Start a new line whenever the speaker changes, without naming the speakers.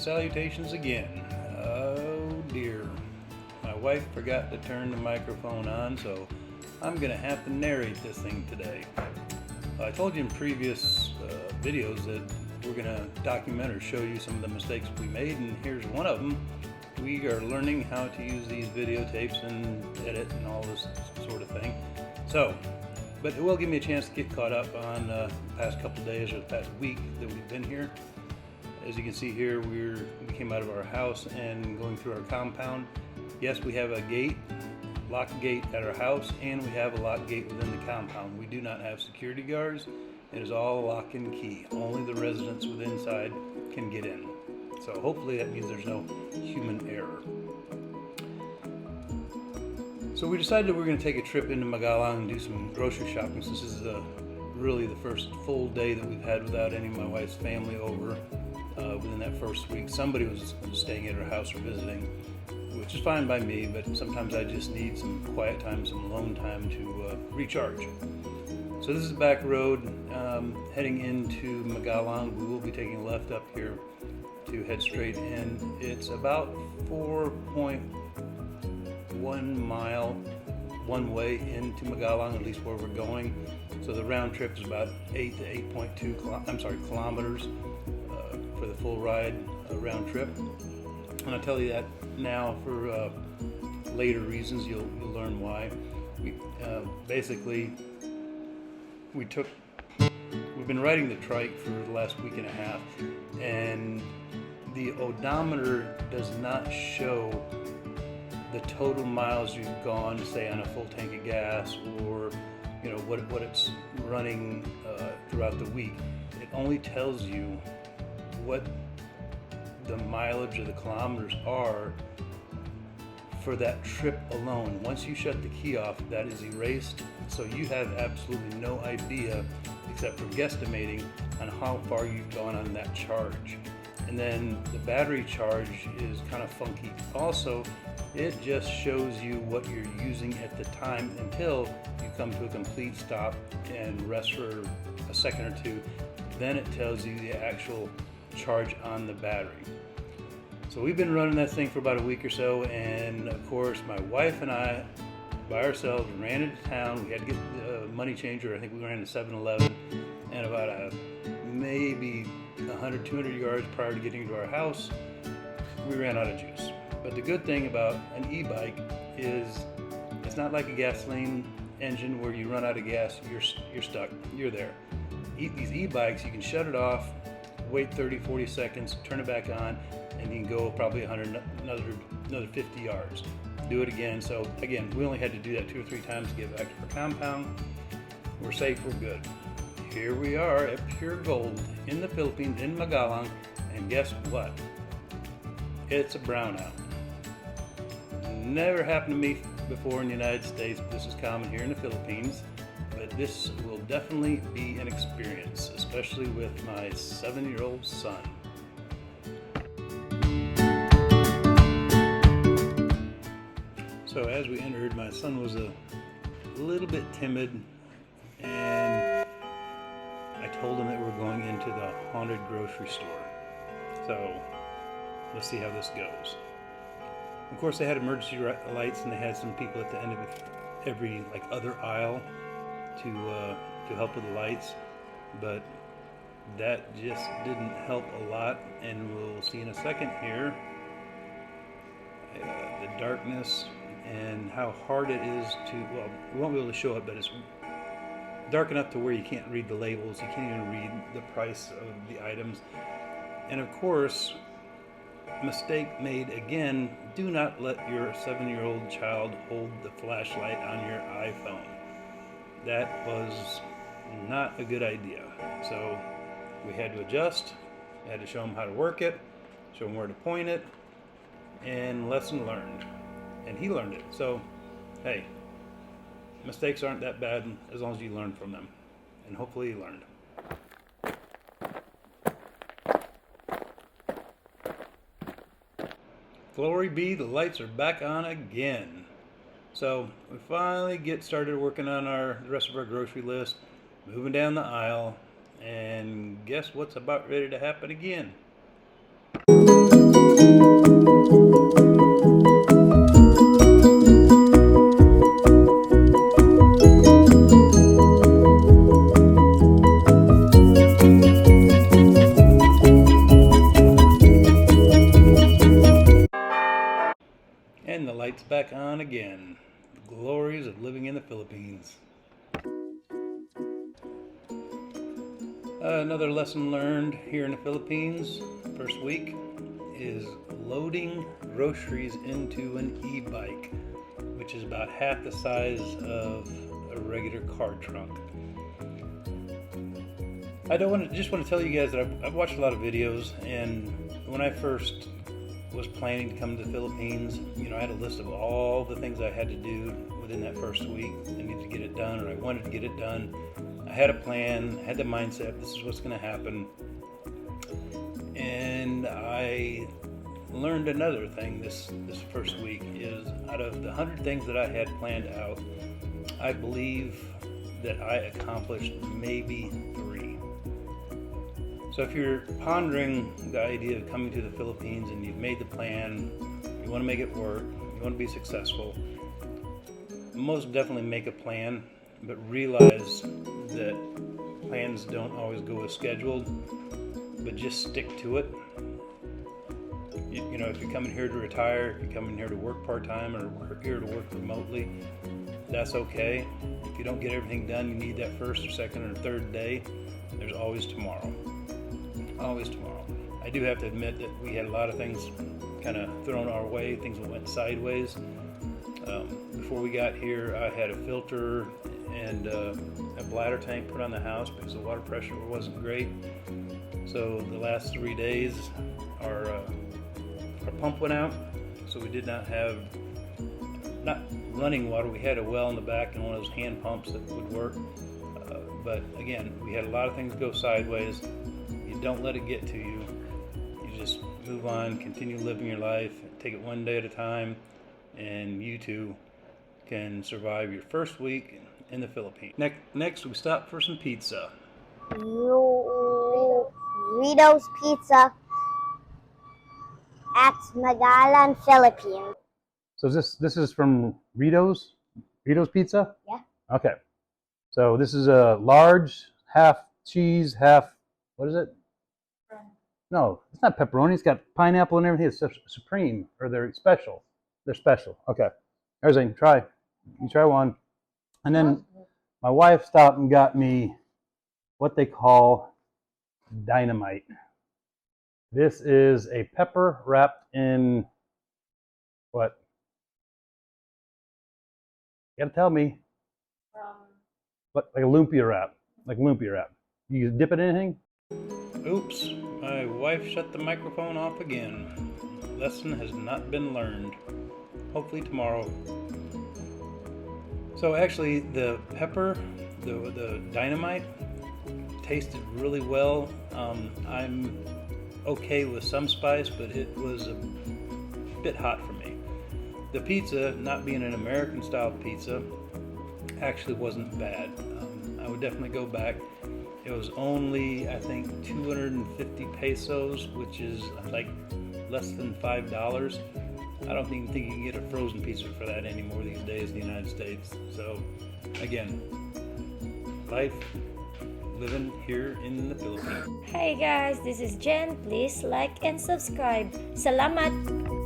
salutations again. Oh dear. My wife forgot to turn the microphone on, so I'm going to have to narrate this thing today. I told you in previous videos that we're going to document or show you some of the mistakes we made, and here's one of them. We are learning how to use these videotapes and edit and all this sort of thing. But it will give me a chance to get caught up on the past couple of days or the past week that we've been here. As you can see here, we came out of our house and going through our compound. Yes, we have a gate, locked gate at our house, and we have a locked gate within the compound. We do not have security guards. It is all lock and key. Only the residents within inside can get in. So hopefully that means there's no human error. So we decided that we're going to take a trip into Magalang and do some grocery shopping. This is really the first full day that we've had without any of my wife's family over. Within that first week, somebody was staying at her house or visiting, which is fine by me, but sometimes I just need some quiet time, some alone time to recharge. So this is the back road heading into Magalang. We will be taking a left up here to head straight in. It's about 4.1 mile one way into Magalang, at least where we're going. So the round trip is about 8 to 8.2 kilometers for the full ride round trip. And I'll tell you that now for later reasons. You'll learn why. We've been riding the trike for the last week and a half, and the odometer does not show the total miles you've gone, say on a full tank of gas, or what it's running throughout the week. It only tells you what the mileage or the kilometers are for that trip alone. Once you shut the key off, that is erased, so you have absolutely no idea, except for guesstimating, on how far you've gone on that charge. And then the battery charge is kind of funky. Also, it just shows you what you're using at the time until you come to a complete stop and rest for a second or two. Then it tells you the actual charge on the battery. So we've been running that thing for about a week or so, and of course my wife and I by ourselves ran into town. We had to get the money changer. I think we ran to 7-Eleven, and about maybe 100, 200 yards prior to getting to our house, we ran out of juice. But the good thing about an e-bike is it's not like a gasoline engine where you run out of gas, you're stuck, you're there. These e-bikes, you can shut it off, wait 30, 40 seconds, turn it back on, and you can go probably another 50 yards. Do it again. So again, we only had to do that 2 or 3 times to get back to our compound. We're safe, we're good. Here we are at Pure Gold in the Philippines, in Magalang, and guess what? It's a brownout. Never happened to me before in the United States. This is common here in the Philippines, but this will definitely be an experience, especially with my 7-year-old son. So as we entered, my son was a little bit timid, and I told him that we're going into the haunted grocery store. So let's see how this goes. Of course, they had emergency lights, and they had some people at the end of every other aisle to help with the lights, but that just didn't help a lot. And we'll see in a second here the darkness and how hard it is we won't be able to show it, but it's dark enough to where you can't read the labels, you can't even read the price of the items. And of course, mistake made again, do not let your 7-year-old child hold the flashlight on your iPhone. That was not a good idea. So we had to adjust, we had to show him how to work it, show him where to point it, and lesson learned. And he learned it. So, hey, mistakes aren't that bad as long as you learn from them. And hopefully he learned. Glory be, the lights are back on again. So we finally get started working on the rest of our grocery list, moving down the aisle, and guess what's about ready to happen again? lights back on again. The glories of living in the Philippines. Another lesson learned here in the Philippines, first week, is loading groceries into an e-bike, which is about half the size of a regular car trunk. Just want to tell you guys that I've watched a lot of videos, and when I first was planning to come to the Philippines, I had a list of all the things I had to do within that first week. I needed to get it done, or I wanted to get it done. I had a plan, I had the mindset, this is what's going to happen. And I learned another thing this first week is, out of the 100 things that I had planned out, I believe that I accomplished maybe 3. So if you're pondering the idea of coming to the Philippines and you've made the plan, you want to make it work, you want to be successful, most definitely make a plan, but realize that plans don't always go as scheduled, but just stick to it. If you're coming here to retire, if you're coming here to work part-time, or here to work remotely, that's okay. If you don't get everything done, you need that first or second or third day, there's always tomorrow. Always tomorrow. I do have to admit that we had a lot of things kind of thrown our way, things that went sideways. Before we got here, I had a filter and a bladder tank put on the house because the water pressure wasn't great. So the last 3 days, our pump went out, so we did not have running water. We had a well in the back and one of those hand pumps that would work. But again, we had a lot of things go sideways. You don't let it get to you. You just move on, continue living your life, take it one day at a time, and you too can survive your first week in the Philippines. Next, we stop for some pizza.
Rito's Pizza at Magalan, Philippines.
So this is from Rito's Pizza?
Yeah.
Okay. So this is a large, half cheese, half, what is it? No, it's not pepperoni. It's got pineapple and everything. It's supreme, or they're special. They're special. Okay. Everything. Try. You try one. And then my wife stopped and got me what they call dynamite. This is a pepper wrapped in what? You gotta tell me. What, like a lumpia wrap. Like lumpia wrap. You dip it in anything?
Oops, my wife shut the microphone off again. Lesson has not been learned. Hopefully tomorrow. So actually, the pepper, the dynamite, tasted really well. I'm okay with some spice, but it was a bit hot for me. The pizza, not being an American style pizza, actually wasn't bad. I would definitely go back. It was only, I think, 250 pesos, which is like less than $5. I don't even think you can get a frozen pizza for that anymore these days in the United States. So, again, life living here in the Philippines.
Hi guys, this is Jen. Please like and subscribe. Salamat!